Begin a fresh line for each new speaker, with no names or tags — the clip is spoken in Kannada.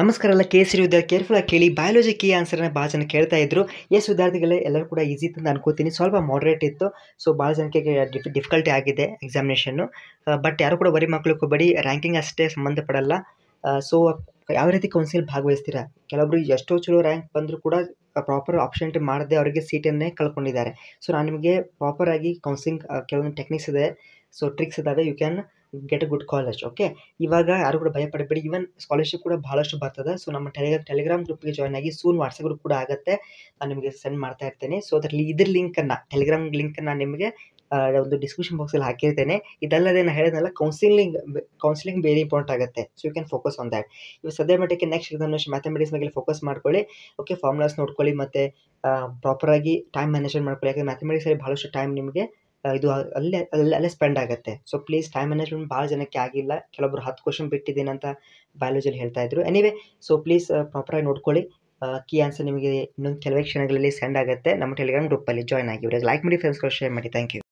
ನಮಸ್ಕಾರ ಎಲ್ಲ ಕೇಸರಿ ವಿದ್ಯಾರ್ಥಿ ಕೇರ್ಫುಲ್ ಆಗಿ ಕೇಳಿ. ಬಯಾಲಜಿ ಕೀ ಆನ್ಸರ್ನ ಭಾಳ ಜನ ಕೇಳ್ತಾ ಇದ್ರು. ಎಸ್ ವಿದ್ಯಾರ್ಥಿಗಳೇ, ಎಲ್ಲರೂ ಕೂಡ ಈಸಿ ಇತ್ತು ಅಂತ ಅನ್ಕೋತೀನಿ. ಸ್ವಲ್ಪ ಮಾಡ್ರೇಟ್ ಇತ್ತು. ಸೊ ಭಾಳ ಜನಕ್ಕೆ ಡಿಫಿಕಲ್ಟಿ ಆಗಿದೆ ಎಕ್ಸಾಮಿನೇಷನ್ನು. ಬಟ್ ಯಾರು ಕೂಡ ವರಿ ಮಾಡ್ಕೊಳ್ಳೋಕೋಬೇಡಿ, ರ್ಯಾಂಕಿಂಗ್ ಅಷ್ಟೇ ಸಂಬಂಧಪಡಲ್ಲ. ಸೊ ಯಾವ ರೀತಿ ಕೌನ್ಸಿಲ್ ಭಾಗವಹಿಸ್ತೀರಾ? ಕೆಲವೊಬ್ರು ಎಷ್ಟೋ ಚಲೋ ರ್ಯಾಂಕ್ ಬಂದರೂ ಕೂಡ ಪ್ರಾಪರ್ ಆಪ್ಷನ್ ಮಾಡದೆ ಅವರಿಗೆ ಸೀಟನ್ನೇ ಕಳ್ಕೊಂಡಿದ್ದಾರೆ. ಸೊ ನಾನು ನಿಮಗೆ ಪ್ರಾಪರಾಗಿ ಕೌನ್ಸಿಲಿಂಗ್ ಕೆಲವೊಂದು ಟೆಕ್ನಿಕ್ಸ್ ಇದೆ, ಸೊ ಟ್ರಿಕ್ಸ್ ಇದ್ದಾವೆ. You can get a good college. Okay, ಇವಾಗ ಯಾರು ಕೂಡ ಭಯ ಪಡಬೇಡಿ. ಈವನ್ ಸ್ಕಾಲರ್ಶಿಪ್ ಕೂಡ ಭಾಳಷ್ಟು ಬರ್ತದೆ. ಸೊ ನಮ್ಮ ಟೆಲಿಗ್ರಾಮ್ ಗ್ರೂಪ್ಗೆ ಜಾಯ್ನ್ ಆಗಿ, ಸೂನ್ ವಾಟ್ಸಪ್ ಗ್ರೂಪ್ ಕೂಡ ಆಗುತ್ತೆ, ನಾನು ನಿಮಗೆ ಸೆಂಡ್ ಮಾಡ್ತಾ ಇರ್ತೇನೆ. ಸೊ ಅದರಲ್ಲಿ ಇದ್ರ ಲಿಂಕನ್ನು, ಟೆಲಿಗ್ರಾಮ್ ಲಿಂಕನ್ನು ನಾನು ನಿಮಗೆ ಒಂದು ಡಿಸ್ಕ್ರಿಪ್ಷನ್ ಬಾಕ್ಸಲ್ಲಿ ಹಾಕಿರ್ತೇನೆ. ಇದಲ್ಲದೆ ನಾನು ಹೇಳಿದ್ನಲ್ಲ, ಕೌನ್ಸಿಲಿಂಗ್ ವೆರಿ ಇಂಪಾರ್ಟೆಂಟ್ ಆಗುತ್ತೆ. So you can focus on that. ಇವಾಗ ಸದ್ಯ ಮಟ್ಟಿಗೆ ನೆಕ್ಸ್ಟ್ ಎಕ್ಸಾಮಿನೇಷನ್ ಮ್ಯಾಥಮೆಟಿಕ್ಸ್ ಮೇಲೆ ಫೋಕಸ್ ಮಾಡ್ಕೊಳ್ಳಿ. ಓಕೆ, ಫಾರ್ಮುಲಾಸ್ ನೋಡ್ಕೊಳ್ಳಿ ಮತ್ತು ಪ್ರಾಪರಾಗಿ ಟೈಮ್ ಮ್ಯಾನೇಜ್ಮೆಂಟ್ ಮಾಡ್ಕೊಳ್ಳಿ. ಯಾಕಂದರೆ ಮ್ಯಾಥಮೆಟಿಕ್ಸಲ್ಲಿ ಭಾಳಷ್ಟು ಟೈಮ್ ನಿಮಗೆ ಇದು ಅಲ್ಲೇ ಸ್ಪೆಂಡ್ ಆಗುತ್ತೆ. ಸೊ ಪ್ಲೀಸ್ ಟೈಮ್ ಮ್ಯಾನೇಜ್ಮೆಂಟ್ ಭಾಳ ಜನಕ್ಕೆ ಆಗಿಲ್ಲ. ಕೆಲವೊಬ್ರು 10 ಕ್ವಶನ್ ಬಿಟ್ಟಿದ್ದೀನಿ ಅಂತ ಬಯಾಲಜಿಯಲ್ಲಿ ಹೇಳ್ತಾ ಇದ್ರು. ಎನಿವೆ, ಸೊ ಪ್ಲೀಸ್ ಪ್ರಾಪರಾಗಿ ನೋಡ್ಕೊಳ್ಳಿ. ಕೀ ಆನ್ಸರ್ ನಿಮಗೆ ಇನ್ನೊಂದು ಕೆಲವೇ ಕ್ಷಣಗಳಲ್ಲಿ ಸೆಂಡ್ ಆಗುತ್ತೆ. ನಮ್ಮ ಟೆಲಿಗ್ರಾಮ್ ಗ್ರೂಪಲ್ಲಿ ಜಾಯ್ನ್ ಆಗಿ. ಇವ್ರಿಗೆ ಲೈಕ್ ಮಾಡಿ, ಫ್ರೆಂಡ್ಸ್ಗಳು ಶೇರ್ ಮಾಡಿ. Thank you.